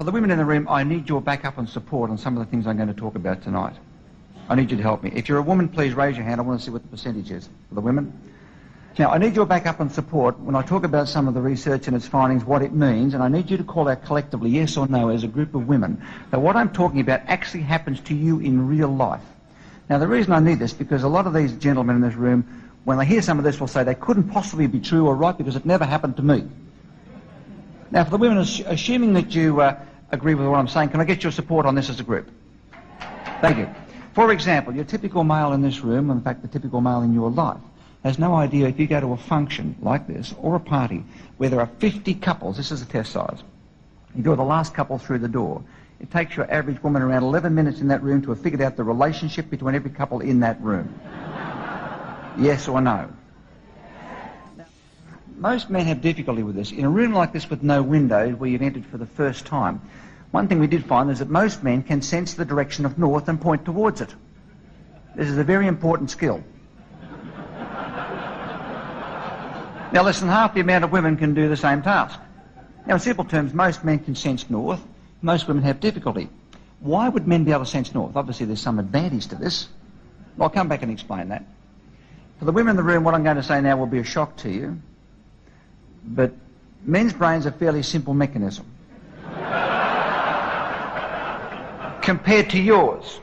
For the women in the room, I need your backup and support on some of the things I'm going to talk about tonight. I need you to help me. If you're a woman, please raise your hand. I want to see what the percentage is for the women. Now, I need your backup and support when I talk about some of the research and its findings, what it means, and I need you to call out collectively, yes or no, as a group of women, that what I'm talking about actually happens to you in real life. Now, the reason I need this, because a lot of these gentlemen in this room, when they hear some of this, will say they couldn't possibly be true or right because it never happened to me. Now, for the women, assuming that you agree with what I'm saying, can I get your support on this as a group? Thank you. For example, your typical male in this room, in fact the typical male in your life, has no idea if you go to a function like this, or a party, where there are 50 couples, this is the test size, you do the last couple through the door, it takes your average woman around 11 minutes in that room to have figured out the relationship between every couple in that room. Yes or no? Now, most men have difficulty with this. In a room like this with no windows, where you've entered for the first time, one thing we did find is that most men can sense the direction of north and point towards it. This is a very important skill. Now less than half the amount of women can do the same task. Now in simple terms, most men can sense north, most women have difficulty. Why would men be able to sense north? Obviously there's some advantage to this. I'll come back and explain that. For the women in the room, what I'm going to say now will be a shock to you, but men's brains are a fairly simple mechanism compared to yours.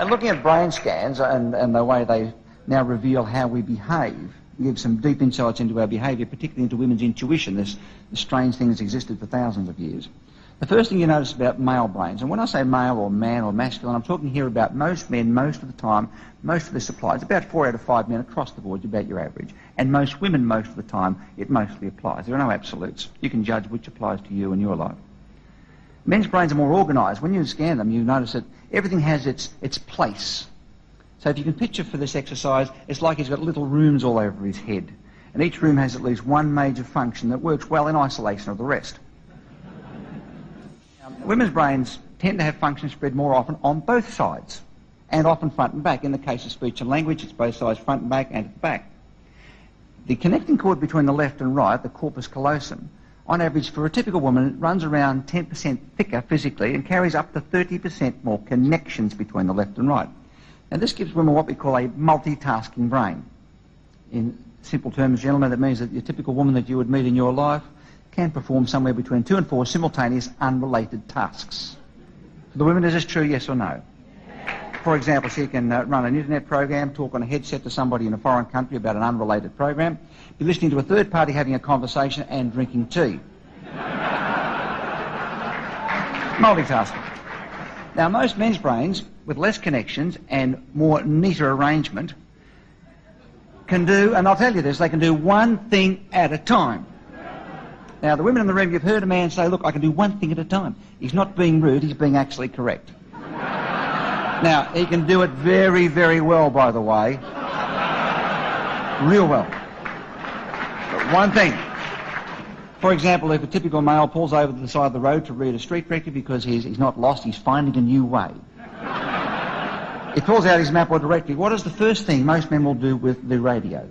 Looking at brain scans and the way they now reveal how we behave, give some deep insights into our behaviour, particularly into women's intuition, this strange thing that's existed for thousands of years. The first thing you notice about male brains, and when I say male or man or masculine, I'm talking here about most men, most of the time, most of this applies. About 4 out of 5 men across the board, about your average. And most women, most of the time, it mostly applies. There are no absolutes. You can judge which applies to you in your life. Men's brains are more organised. When you scan them, you notice that everything has its place. So if you can picture for this exercise, it's like he's got little rooms all over his head. And each room has at least one major function that works well in isolation of the rest. Women's brains tend to have functions spread more often on both sides, and often front and back. In the case of speech and language, it's both sides, front and back, and at the back. The connecting cord between the left and right, the corpus callosum, on average for a typical woman, it runs around 10% thicker physically and carries up to 30% more connections between the left and right. Now this gives women what we call a multitasking brain. In simple terms, gentlemen, that means that your typical woman that you would meet in your life can perform somewhere between 2 and 4 simultaneous unrelated tasks. For the women, is this true, yes or no? For example, she can run an internet program, talk on a headset to somebody in a foreign country about an unrelated program, be listening to a third party having a conversation and drinking tea. Multitasking. Now, most men's brains, with less connections and more neater arrangement, can do, and I'll tell you this, they can do one thing at a time. Now, the women in the room, you've heard a man say, look, I can do one thing at a time. He's not being rude, he's being actually correct. Now, he can do it very, very well, by the way. Real well. But one thing. For example, if a typical male pulls over to the side of the road to read a street directory because he's not lost, he's finding a new way. He pulls out his map or directory. What is the first thing most men will do with the radio?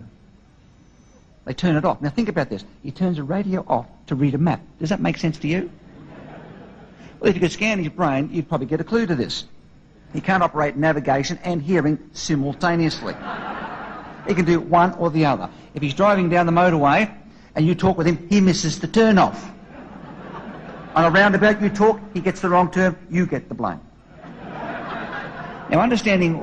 They turn it off. Now think about this. He turns the radio off to read a map. Does that make sense to you? Well, if you could scan his brain, you'd probably get a clue to this. He can't operate navigation and hearing simultaneously. He can do one or the other. If he's driving down the motorway and you talk with him, he misses the turn off. On a roundabout, you talk, he gets the wrong turn, you get the blame. Now, understanding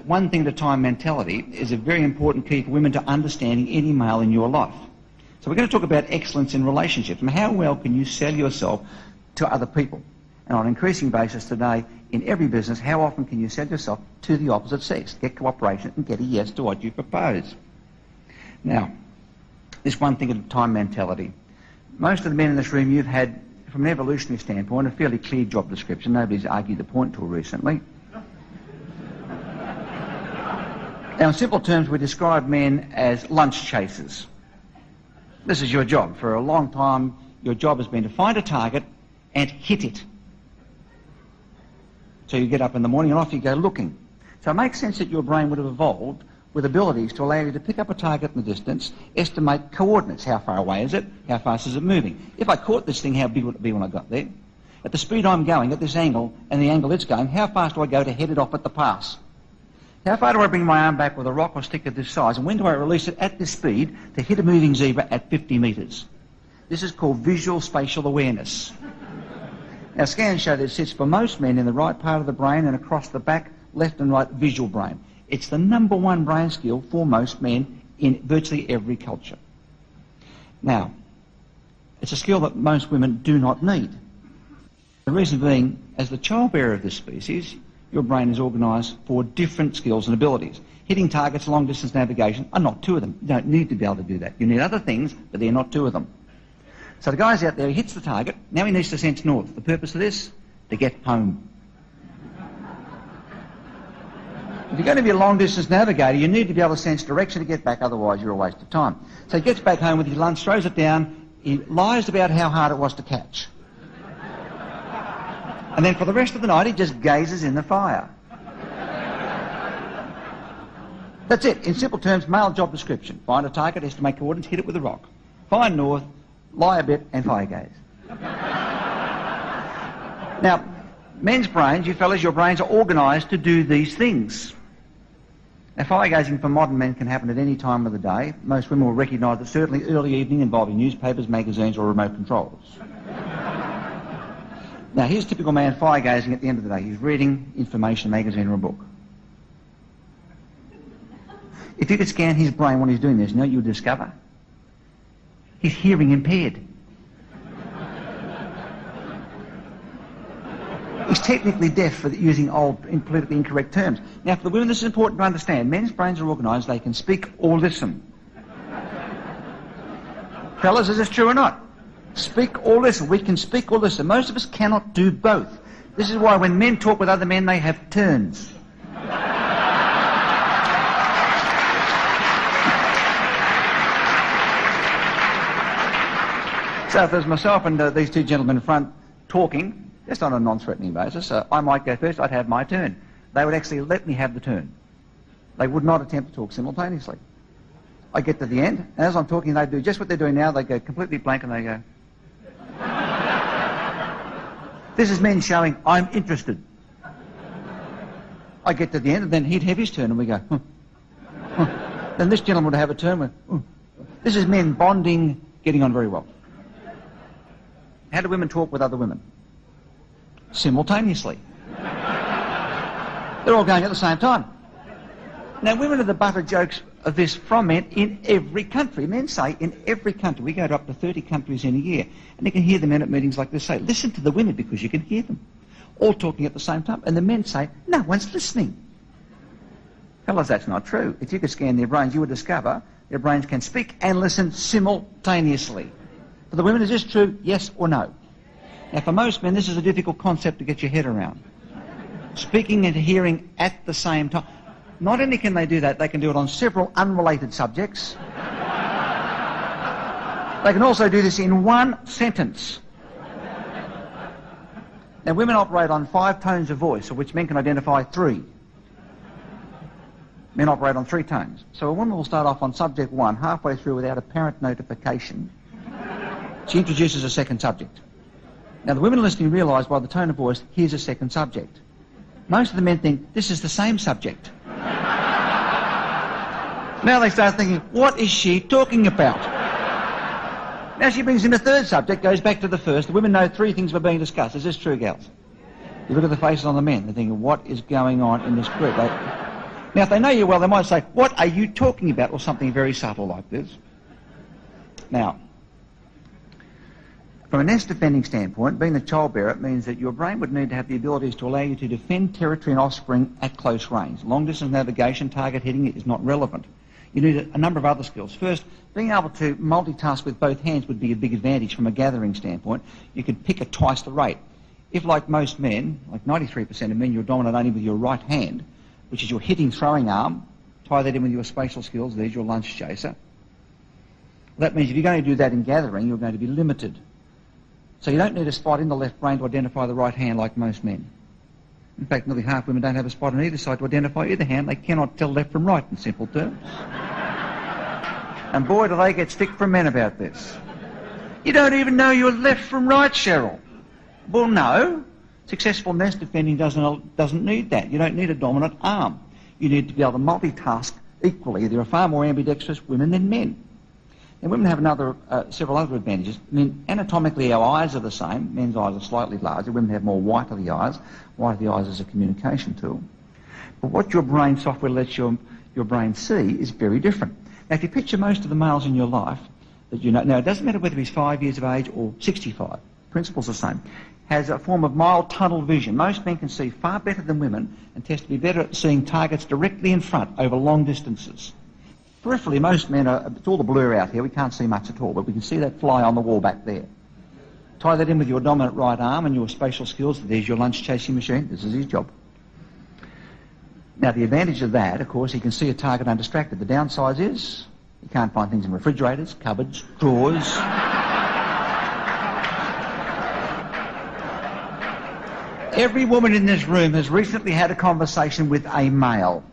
one thing at a time mentality is a very important key for women to understanding any male in your life. So we're going to talk about excellence in relationships and how well can you sell yourself to other people. And on an increasing basis today, in every business, how often can you sell yourself to the opposite sex? Get cooperation and get a yes to what you propose. Now, this one thing at a time mentality. Most of the men in this room, you've had, from an evolutionary standpoint, a fairly clear job description. Nobody's argued the point till recently. Now, in simple terms, we describe men as lunch chasers. This is your job. For a long time, your job has been to find a target and hit it. So you get up in the morning and off you go looking. So it makes sense that your brain would have evolved with abilities to allow you to pick up a target in the distance, estimate coordinates. How far away is it? How fast is it moving? If I caught this thing, how big would it be when I got there? At the speed I'm going, at this angle, and the angle it's going, how fast do I go to head it off at the pass? How far do I bring my arm back with a rock or stick of this size, and when do I release it at this speed to hit a moving zebra at 50 metres? This is called visual spatial awareness. Now, scans show that it sits for most men in the right part of the brain and across the back, left and right visual brain. It's the number one brain skill for most men in virtually every culture. Now, it's a skill that most women do not need. The reason being, as the childbearer of this species, your brain is organised for different skills and abilities. Hitting targets, long-distance navigation are not two of them. You don't need to be able to do that. You need other things, but they're not two of them. So the guy's out there, he hits the target, now he needs to sense north. The purpose of this? To get home. If you're going to be a long-distance navigator, you need to be able to sense direction to get back, otherwise you're a waste of time. So he gets back home with his lunch, throws it down, he lies about how hard it was to catch. And then for the rest of the night, he just gazes in the fire. That's it. In simple terms, male job description. Find a target, estimate coordinates, hit it with a rock. Find north, lie a bit, and fire gaze. Now, men's brains, you fellas, your brains are organised to do these things. Now, fire gazing for modern men can happen at any time of the day. Most women will recognise that certainly early evening involving newspapers, magazines, or remote controls. Now, here's a typical man fire gazing at the end of the day. He's reading information, a magazine, or a book. If you could scan his brain when he's doing this, you know what you'll discover? He's hearing impaired. He's technically deaf for using old, politically incorrect terms. Now, for the women, this is important to understand. Men's brains are organised, they can speak or listen. Fellas, is this true or not? Speak or listen. We can speak or listen. Most of us cannot do both. This is why when men talk with other men, they have turns. So if there's myself and these two gentlemen in front talking, just on a non-threatening basis, I might go first, I'd have my turn. They would actually let me have the turn. They would not attempt to talk simultaneously. I get to the end, and as I'm talking, they do just what they're doing now. They go completely blank and they go... This is men showing, I'm interested. I get to the end, and then he'd have his turn, and we go... Then this gentleman would have a turn. This is men bonding, getting on very well. How do women talk with other women? Simultaneously. They're all going at the same time. Now, women are the butt of jokes of this from men in every country. Men say in every country. We go to up to 30 countries in a year, and you can hear the men at meetings like this say, listen to the women because you can hear them. All talking at the same time. And the men say, no one's listening. Fellas, that's not true. If you could scan their brains, you would discover their brains can speak and listen simultaneously. For the women, is this true? Yes or no? Now, for most men, this is a difficult concept to get your head around. Speaking and hearing at the same time. Not only can they do that, they can do it on several unrelated subjects. They can also do this in one sentence. Now, women operate on 5 tones of voice, of which men can identify 3. Men operate on 3 tones. So a woman will start off on subject 1, halfway through without apparent notification. She introduces a second subject. Now, the women listening realise by the tone of voice, here's a second subject. Most of the men think, this is the same subject. Now they start thinking, what is she talking about? Now she brings in a third subject, goes back to the first. The women know 3 things were being discussed. Is this true, gals? You look at the faces on the men, they're thinking, what is going on in this group? Now, if they know you well, they might say, what are you talking about? Or something very subtle like this. Now, from a nest defending standpoint, being the childbearer means that your brain would need to have the abilities to allow you to defend territory and offspring at close range. Long-distance navigation, target hitting is not relevant. You need a number of other skills. First, being able to multitask with both hands would be a big advantage from a gathering standpoint. You could pick at twice the rate. If, like most men, like 93% of men, you're dominant only with your right hand, which is your hitting throwing arm, tie that in with your spatial skills, there's your lunch chaser. That means if you're going to do that in gathering, you're going to be limited. So you don't need a spot in the left brain to identify the right hand like most men. In fact, nearly half women don't have a spot on either side to identify either hand. They cannot tell left from right in simple terms. And boy, do they get stick from men about this. You don't even know your left from right, Cheryl. Well, no. Successful nest defending doesn't need that. You don't need a dominant arm. You need to be able to multitask equally. There are far more ambidextrous women than men. And women have several other advantages. I mean, anatomically our eyes are the same. Men's eyes are slightly larger. Women have more white of the eyes. White of the eyes is a communication tool. But what your brain software lets your brain see is very different. Now, if you picture most of the males in your life that you know, now it doesn't matter whether he's 5 years of age or 65, principle's the same, has a form of mild tunnel vision. Most men can see far better than women and test to be better at seeing targets directly in front over long distances. Peripherally, most men it's all the blur out here, we can't see much at all, but we can see that fly on the wall back there. Tie that in with your dominant right arm and your spatial skills. There's your lunch chasing machine. This is his job. Now, the advantage of that, of course, he can see a target undistracted. The downside is he can't find things in refrigerators, cupboards, drawers. Every woman in this room has recently had a conversation with a male.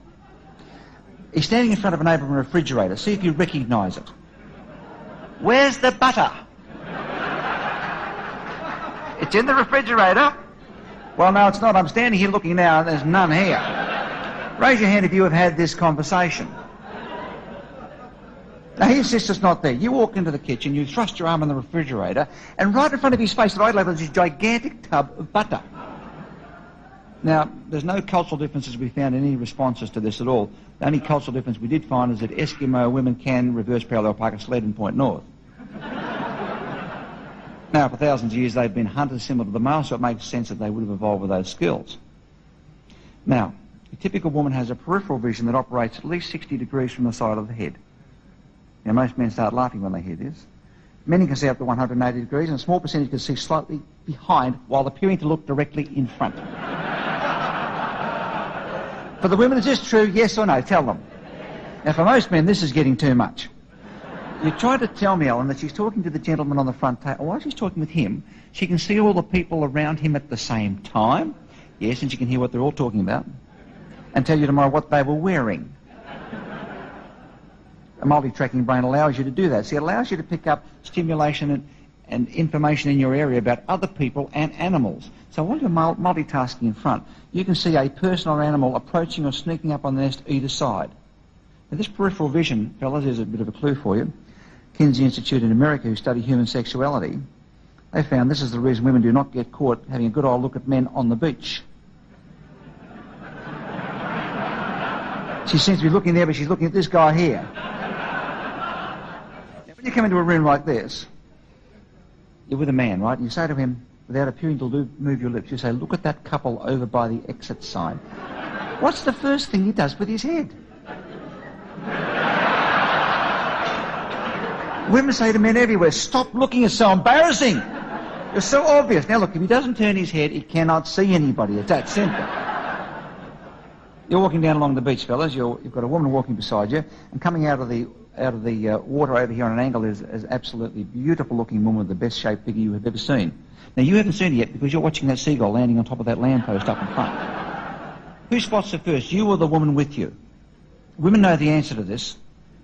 He's standing in front of an open refrigerator. See if you recognise it. Where's the butter? It's in the refrigerator. Well, no, it's not. I'm standing here looking now and there's none here. Raise your hand if you have had this conversation. Now, he insists it's not there. You walk into the kitchen, you thrust your arm in the refrigerator, and right in front of his face at eye level is this gigantic tub of butter. Now, there's no cultural differences we found in any responses to this at all. The only cultural difference we did find is that Eskimo women can reverse parallel park a sled and point north. Now, for thousands of years, they've been hunters similar to the male, so it makes sense that they would have evolved with those skills. Now, a typical woman has a peripheral vision that operates at least 60 degrees from the side of the head. Now, most men start laughing when they hear this. Men can see up to 180 degrees, and a small percentage can see slightly behind while appearing to look directly in front. For the women, is this true? Yes or no? Tell them. Now, for most men, this is getting too much. You try to tell me, Allan, that she's talking to the gentleman on the front table. While she's talking with him, she can see all the people around him at the same time. Yes, and she can hear what they're all talking about and tell you tomorrow what they were wearing. A multi-tracking brain allows you to do that. See, it allows you to pick up stimulation and information in your area about other people and animals. So while you're multitasking in front, you can see a person or animal approaching or sneaking up on the nest either side. Now, this peripheral vision, fellas, is a bit of a clue for you. Kinsey Institute in America, who study human sexuality, they found this is the reason women do not get caught having a good old look at men on the beach. She seems to be looking there, but she's looking at this guy here. Now, when you come into a room like this, you're with a man, right? And you say to him, without appearing to move your lips, you say, look at that couple over by the exit sign. What's the first thing he does with his head? Women say to men everywhere, stop looking, it's so embarrassing. You're so obvious. Now look, if he doesn't turn his head, he cannot see anybody. It's that simple. You're walking down along the beach, fellas. You've got a woman walking beside you, and coming out of the water over here on an angle is absolutely beautiful-looking woman with the best-shaped figure you have ever seen. Now, you haven't seen it yet because you're watching that seagull landing on top of that lamppost up in front. Who spots her first, you or the woman with you? Women know the answer to this.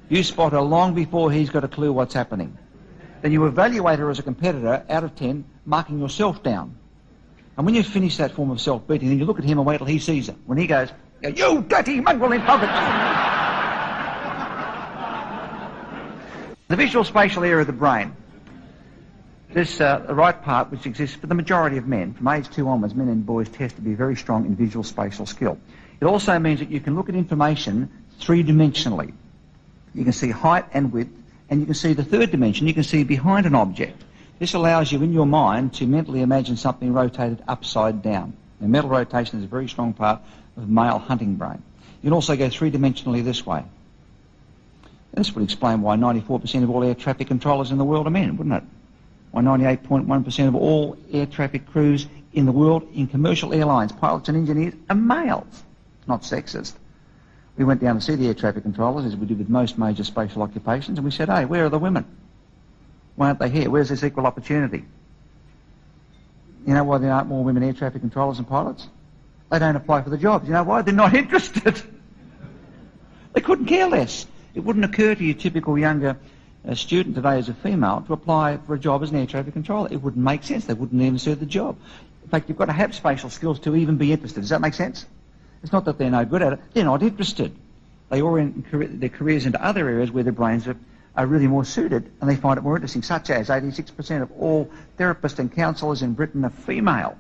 You spot her long before he's got a clue what's happening. Then you evaluate her as a competitor out of 10, marking yourself down. And when you've finished that form of self-beating, then you look at him and wait till he sees her. When he goes, you dirty mongrel in public! The visual spatial area of the brain. This, the right part, which exists for the majority of men, from age 2 onwards, men and boys test to be very strong in visual spatial skill. It also means that you can look at information three-dimensionally. You can see height and width, and you can see the third dimension. You can see behind an object. This allows you, in your mind, to mentally imagine something rotated upside down. Now, mental rotation is a very strong part of male hunting brain. You can also go three-dimensionally this way. This would explain why 94% of all air traffic controllers in the world are men, wouldn't it? Why 98.1% of all air traffic crews in the world in commercial airlines, pilots and engineers, are males. Not sexist. We went down to see the air traffic controllers, as we do with most major spatial occupations, and we said, hey, where are the women? Why aren't they here? Where's this equal opportunity? You know why there aren't more women air traffic controllers and pilots? They don't apply for the jobs. You know why? They're not interested. They couldn't care less. It wouldn't occur to your typical younger a student today as a female to apply for a job as an air traffic controller. It wouldn't make sense. They wouldn't even suit the job. In fact, you've got to have spatial skills to even be interested. Does that make sense? It's not that they're no good at it. They're not interested. They orient their careers into other areas where their brains are really more suited, and they find it more interesting, such as 86% of all therapists and counsellors in Britain are female.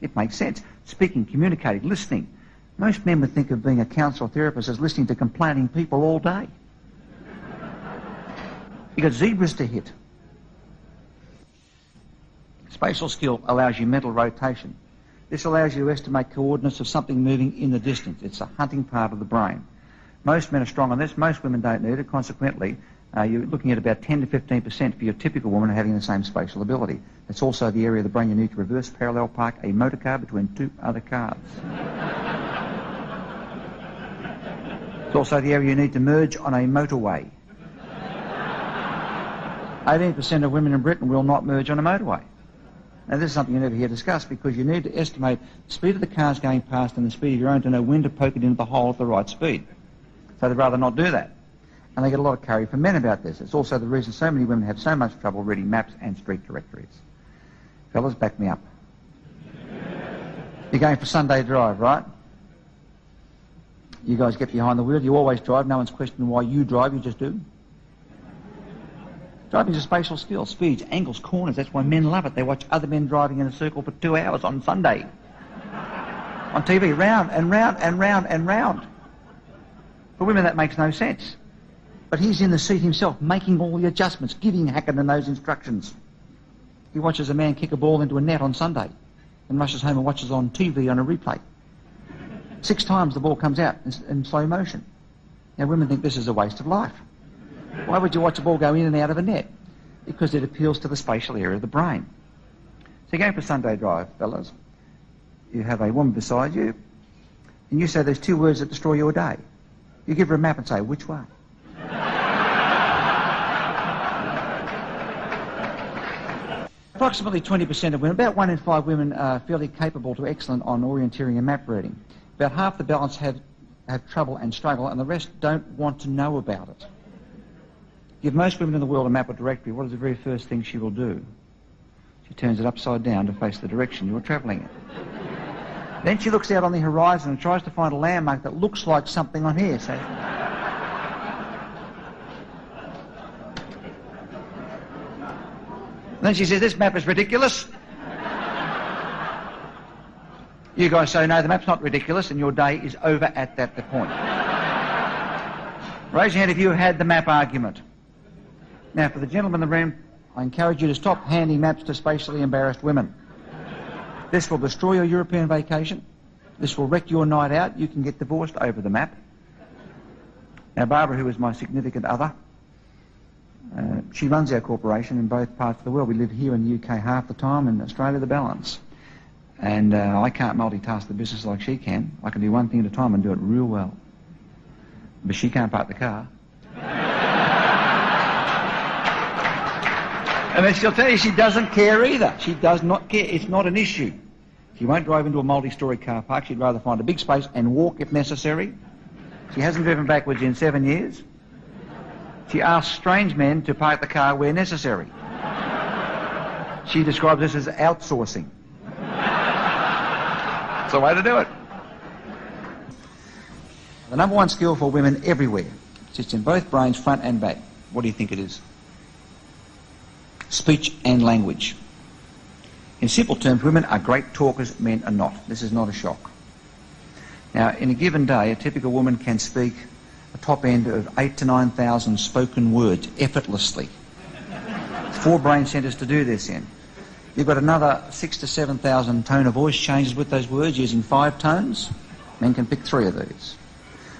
It makes sense. Speaking, communicating, listening. Most men would think of being a counsellor or therapist as listening to complaining people all day. You've got zebras to hit. Spatial skill allows you mental rotation. This allows you to estimate coordinates of something moving in the distance. It's a hunting part of the brain. Most men are strong on this. Most women don't need it. Consequently, you're looking at about 10 to 15% for your typical woman having the same spatial ability. It's also the area of the brain you need to reverse parallel park a motor car between two other cars. It's also the area you need to merge on a motorway. 18% of women in Britain will not merge on a motorway. Now, this is something you never hear discussed, because you need to estimate the speed of the cars going past and the speed of your own to know when to poke it into the hole at the right speed. So they'd rather not do that. And they get a lot of carry from men about this. It's also the reason so many women have so much trouble reading maps and street directories. Fellas, back me up. You're going for Sunday drive, right? You guys get behind the wheel. You always drive. No one's questioning why you drive. You just do. Driving is a spatial skill. Speeds, angles, corners. That's why men love it. They watch other men driving in a circle for 2 hours on Sunday. On TV, round and round and round and round. For women, that makes no sense. But he's in the seat himself, making all the adjustments, giving Hackenden those instructions. He watches a man kick a ball into a net on Sunday and rushes home and watches on TV on a replay. 6 times the ball comes out in slow motion. Now, women think this is a waste of life. Why would you watch a ball go in and out of a net? Because it appeals to the spatial area of the brain. So you're going for Sunday drive, fellas. You have a woman beside you, and you say there's 2 words that destroy your day. You give her a map and say, which way? Approximately 20% of women, about 1 in 5 women are fairly capable to excellent on orienteering and map reading. About half the balance have trouble and struggle, and the rest don't want to know about it. Give most women in the world a map or directory, what is the very first thing she will do? She turns it upside down to face the direction you're travelling in. Then she looks out on the horizon and tries to find a landmark that looks like something on here. So then she says, this map is ridiculous. You guys say, no, the map's not ridiculous, and your day is over at that point. Raise your hand if you had the map argument. Now, for the gentlemen in the room, I encourage you to stop handing maps to spatially embarrassed women. This will destroy your European vacation. This will wreck your night out. You can get divorced over the map. Now, Barbara, who is my significant other, she runs our corporation in both parts of the world. We live here in the UK half the time, and Australia the balance. And I can't multitask the business like she can. I can do one thing at a time and do it real well. But she can't park the car. And then she'll tell you she doesn't care either. She does not care. It's not an issue. She won't drive into a multi-storey car park. She'd rather find a big space and walk if necessary. She hasn't driven backwards in 7 years. She asks strange men to park the car where necessary. She describes this as outsourcing. It's the way to do it. The number 1 skill for women everywhere sits in both brains, front and back. What do you think it is? Speech and language. In simple terms, women are great talkers, men are not. This is not a shock. Now, in a given day, a typical woman can speak a top end of 8,000 to 9,000 spoken words effortlessly. 4 brain centres to do this in. You've got another 6,000 to 7,000 tone of voice changes with those words using 5 tones. Men can pick 3 of these.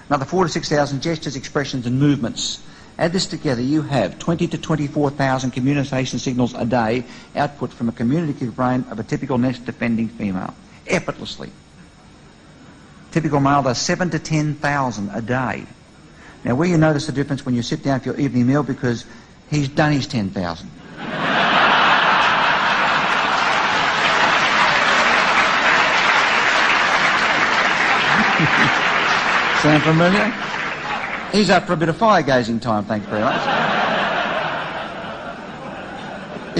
Another 4,000 to 6,000 gestures, expressions and movements. Add this together, you have 20,000 to 24,000 communication signals a day output from a communicative brain of a typical nest-defending female, effortlessly. Typical male does 7,000 to 10,000 a day. Now, where you notice the difference when you sit down for your evening meal, because he's done his 10,000. Sound familiar? He's up for a bit of fire gazing time, thanks very much.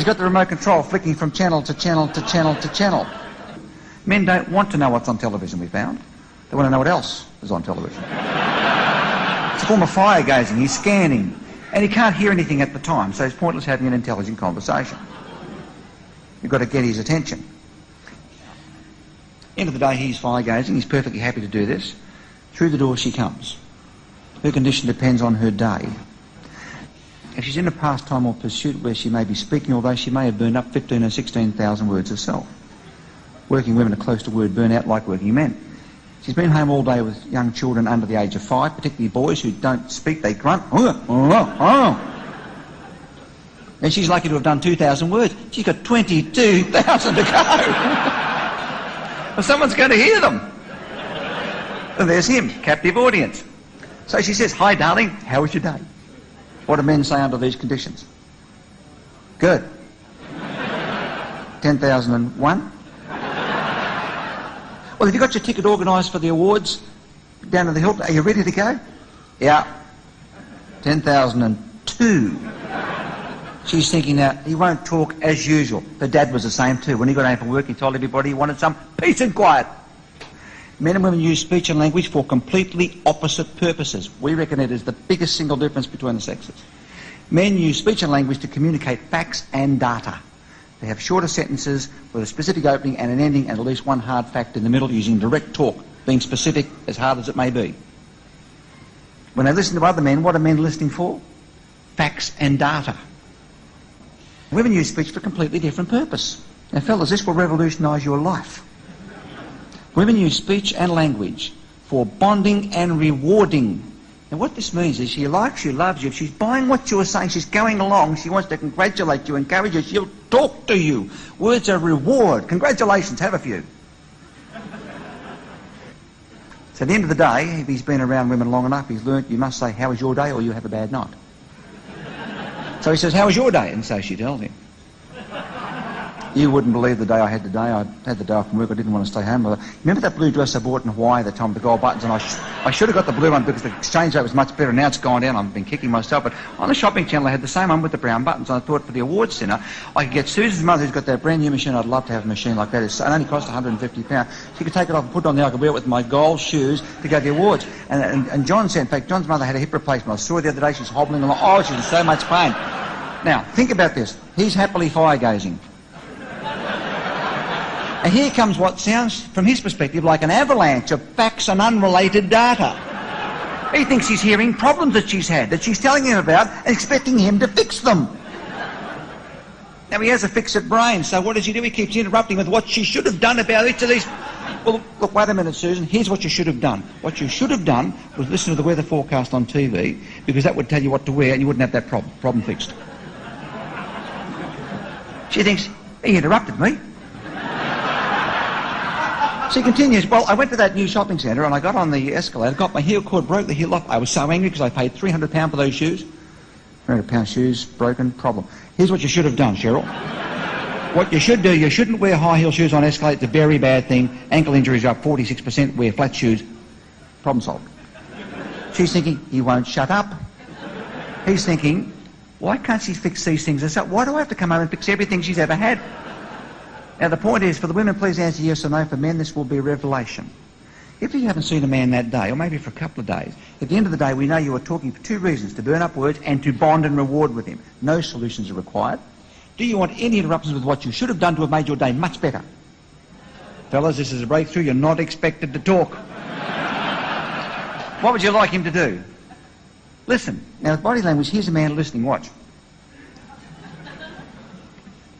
got the remote control flicking from channel to channel to channel to channel. Men don't want to know what's on television, we found. They want to know what else is on television. It's a form of fire gazing. He's scanning. And he can't hear anything at the time, so it's pointless having an intelligent conversation. You've got to get his attention. End of the day, he's fire gazing. He's perfectly happy to do this. Through the door she comes. Her condition depends on her day. If she's in a pastime or pursuit where she may be speaking, although she may have burned up 15 or 16,000 words herself. Working women are close to word burnout like working men. She's been home all day with young children under the age of 5, particularly boys who don't speak, they grunt. And she's lucky to have done 2,000 words. She's got 22,000 to go. Well, someone's going to hear them. And there's him, captive audience. So she says, "Hi, darling, how was your day?" What do men say under these conditions? Good. 10,001? Well, have you got your ticket organised for the awards down at the Hilton? Are you ready to go? Yeah. 10,002. She's thinking now, he won't talk as usual. Her dad was the same too. When he got home from work, he told everybody he wanted some peace and quiet. Men and women use speech and language for completely opposite purposes. We reckon it is the biggest single difference between the sexes. Men use speech and language to communicate facts and data. They have shorter sentences with a specific opening and an ending and at least one hard fact in the middle, using direct talk, being specific as hard as it may be. When they listen to other men, what are men listening for? Facts and data. Women use speech for a completely different purpose. Now, fellas, this will revolutionise your life. Women use speech and language for bonding and rewarding. And what this means is she likes you, loves you. If she's buying what you're saying, she's going along, she wants to congratulate you, encourage you, she'll talk to you. Words are reward. Congratulations, have a few. So at the end of the day, if he's been around women long enough, he's learnt you must say, "How was your day?" or "You have a bad night." So he says, "How was your day?" And so she tells him. You wouldn't believe the day I had today. I had the day off from work. I didn't want to stay home. Remember that blue dress I bought in Hawaii at the time with the gold buttons? And I should have got the blue one because the exchange rate was much better. Now it's gone down. I've been kicking myself. But on the shopping channel, I had the same one with the brown buttons. And I thought for the awards centre, I could get Susan's mother, who's got that brand new machine. I'd love to have a machine like that. It only cost £150. She could take it off and put it on there. I could wear it with my gold shoes to go to the awards. And John said, in fact, John's mother had a hip replacement. I saw her the other day. She's hobbling along. Oh, she's in so much pain. Now, think about this. He's happily fire-gazing. And here comes what sounds, from his perspective, like an avalanche of facts and unrelated data. He thinks he's hearing problems that she's had, that she's telling him about, and expecting him to fix them. Now, he has a fix-it brain, so what does he do? He keeps interrupting with what she should have done about each of these. Well, look, wait a minute, Susan. Here's what you should have done. What you should have done was listen to the weather forecast on TV, because that would tell you what to wear, and you wouldn't have that problem fixed. She thinks, he interrupted me. She continues, well, I went to that new shopping centre and I got on the escalator, got my heel cord, broke the heel off. I was so angry because I paid £300 for those shoes. £300 shoes, broken, problem. Here's what you should have done, Cheryl. What you should do, you shouldn't wear high heel shoes on escalator. It's a very bad thing. Ankle injuries are up 46%. Wear flat shoes. Problem solved. She's thinking, he won't shut up. He's thinking, why can't she fix these things herself? Why do I have to come home and fix everything she's ever had? Now, the point is, for the women, please answer yes or no. For men, this will be a revelation. If you haven't seen a man that day, or maybe for a couple of days, at the end of the day, we know you are talking for two reasons: to burn up words and to bond and reward with him. No solutions are required. Do you want any interruptions with what you should have done to have made your day much better? Fellas, this is a breakthrough. You're not expected to talk. What would you like him to do? Listen. Now, with body language, here's a man listening. Watch.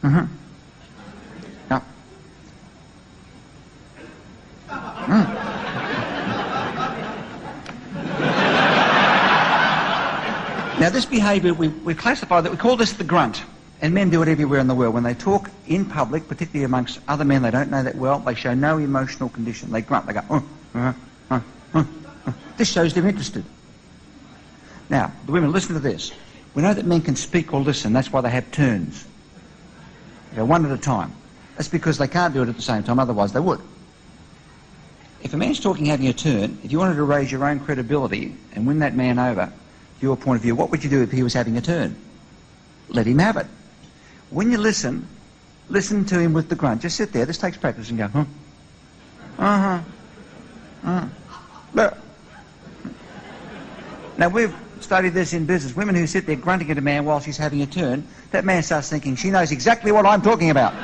Mm-hmm. Now. Now, this behaviour, we classify that, we call this the grunt. And men do it everywhere in the world. When they talk in public, particularly amongst other men they don't know that well, they show no emotional condition. They grunt. They go, This shows they're interested. Now, the women, listen to this. We know that men can speak or listen. That's why they have turns. They go one at a time. That's because they can't do it at the same time, otherwise they would. If a man's talking having a turn, if you wanted to raise your own credibility and win that man over, your point of view, what would you do if he was having a turn? Let him have it. When you listen to him with the grunt. Just sit there. This takes practice and go, huh? Now, we've studied this in business. Women who sit there grunting at a man while she's having a turn, that man starts thinking, she knows exactly what I'm talking about.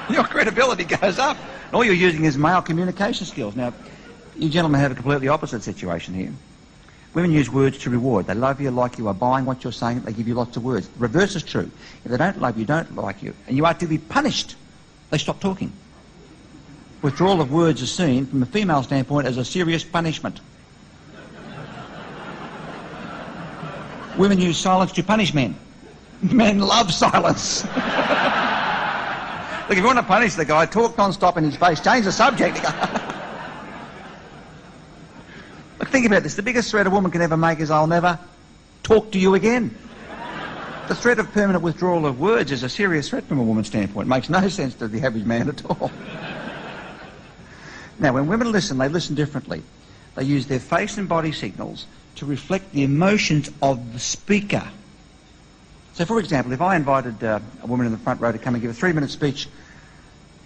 Your credibility goes up. All you're using is male communication skills. Now, you gentlemen have a completely opposite situation here. Women use words to reward. They love you, like you, are buying what you're saying, they give you lots of words. The reverse is true. If they don't love you, don't like you, and you are to be punished, they stop talking. Withdrawal of words is seen, from a female standpoint, as a serious punishment. Women use silence to punish men. Men love silence. Look, if you want to punish the guy, talk non-stop in his face, change the subject. Look, think about this. The biggest threat a woman can ever make is, I'll never talk to you again. The threat of permanent withdrawal of words is a serious threat from a woman's standpoint. It makes no sense to the average man at all. Now, when women listen, they listen differently. They use their face and body signals to reflect the emotions of the speaker. So, for example, if I invited a woman in the front row to come and give a 3-minute speech,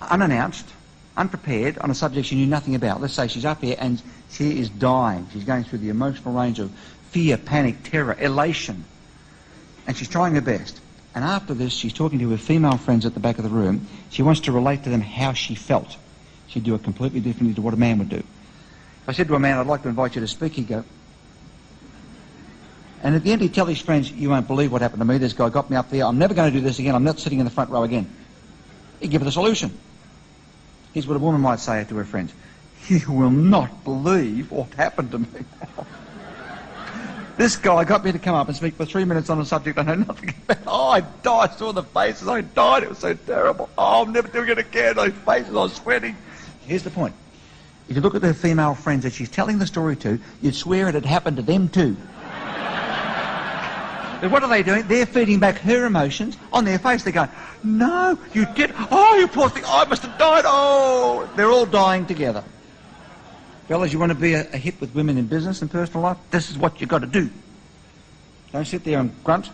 unannounced, unprepared, on a subject she knew nothing about. Let's say she's up here and she is dying. She's going through the emotional range of fear, panic, terror, elation. And she's trying her best. And after this, she's talking to her female friends at the back of the room. She wants to relate to them how she felt. She'd do it completely differently to what a man would do. If I said to a man, I'd like to invite you to speak, he'd go. And at the end, he'd tell his friends, you won't believe what happened to me. This guy got me up there. I'm never going to do this again. I'm not sitting in the front row again. He'd give her the solution. Here's what a woman might say to her friends. You will not believe what happened to me. This guy got me to come up and speak for 3 minutes on a subject I know nothing about. Oh, I died. I saw the faces. I died. It was so terrible. Oh, I'm never doing it again. Those faces, I was sweating. Here's the point. If you look at her female friends that she's telling the story to, you'd swear it had happened to them too. But what are they doing? They're feeding back her emotions on their face. They're going, no, you did. Oh, you poor thing. I must have died. Oh, they're all dying together. Fellas, you want to be a hit with women in business and personal life? This is what you've got to do. Don't sit there and grunt.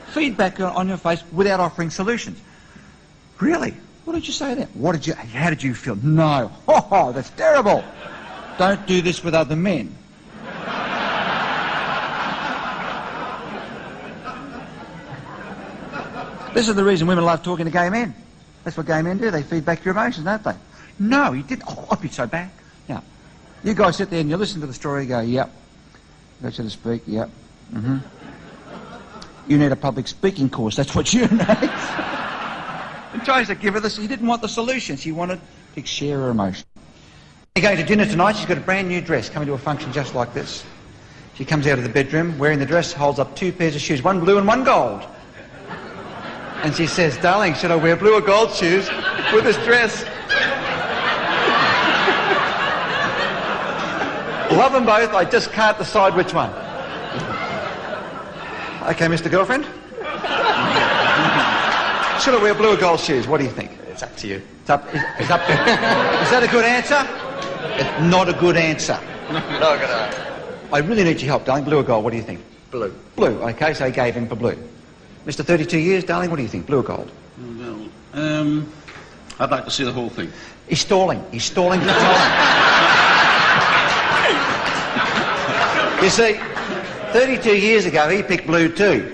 Feedback on your face without offering solutions. Really? What did you say there? How did you feel? No. Oh, that's terrible. Don't do this with other men. This is the reason women love talking to gay men. That's what gay men do. They feed back your emotions, don't they? No, he didn't. Oh, I'd be so bad. Now, you guys sit there and you listen to the story and go, yep. Go to speak, yep. You need a public speaking course. That's what you need. And tries to give her this. She didn't want the solution. She wanted to share her emotion. You're going to dinner tonight. She's got a brand new dress, coming to a function just like this. She comes out of the bedroom wearing the dress, holds up 2 pairs of shoes, one blue and one gold. And she says, darling, should I wear blue or gold shoes with this dress? Love them both, I just can't decide which one. Okay, Mr. Girlfriend? Should I wear blue or gold shoes? What do you think? It's up to you. It's up to you. Is that a good answer? It's not a good answer. No, good answer. I really need your help, darling. Blue or gold, what do you think? Blue. Blue, okay, so he gave in for blue. Mr. 32 years, darling, what do you think? Blue or gold? Well, I'd like to see the whole thing. He's stalling. He's stalling for time. You see, 32 years ago, he picked blue too.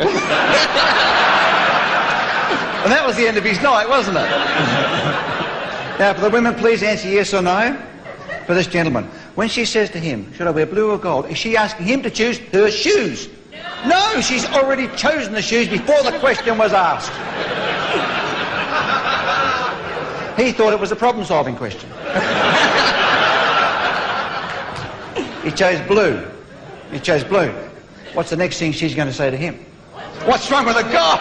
And that was the end of his night, wasn't it? Now, for the women, please answer yes or no. For this gentleman, when she says to him, should I wear blue or gold, is she asking him to choose her shoes? No, she's already chosen the shoes before the question was asked. He thought it was a problem-solving question. He chose blue. He chose blue. What's the next thing she's going to say to him? What's wrong with the gold?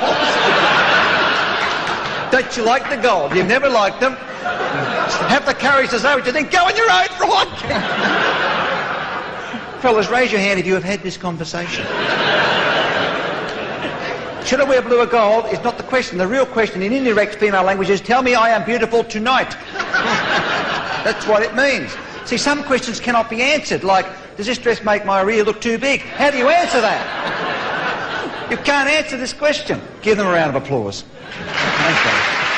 Don't you like the gold? You've never liked them. Have the courage to say what you think. Go on your own right. Fellas, raise your hand if you have had this conversation. Should I wear blue or gold is not the question. The real question in indirect female language is, tell me I am beautiful tonight. That's what it means. See, some questions cannot be answered, like, does this dress make my rear look too big? How do you answer that? You can't answer this question. Give them a round of applause. Thanks, guys.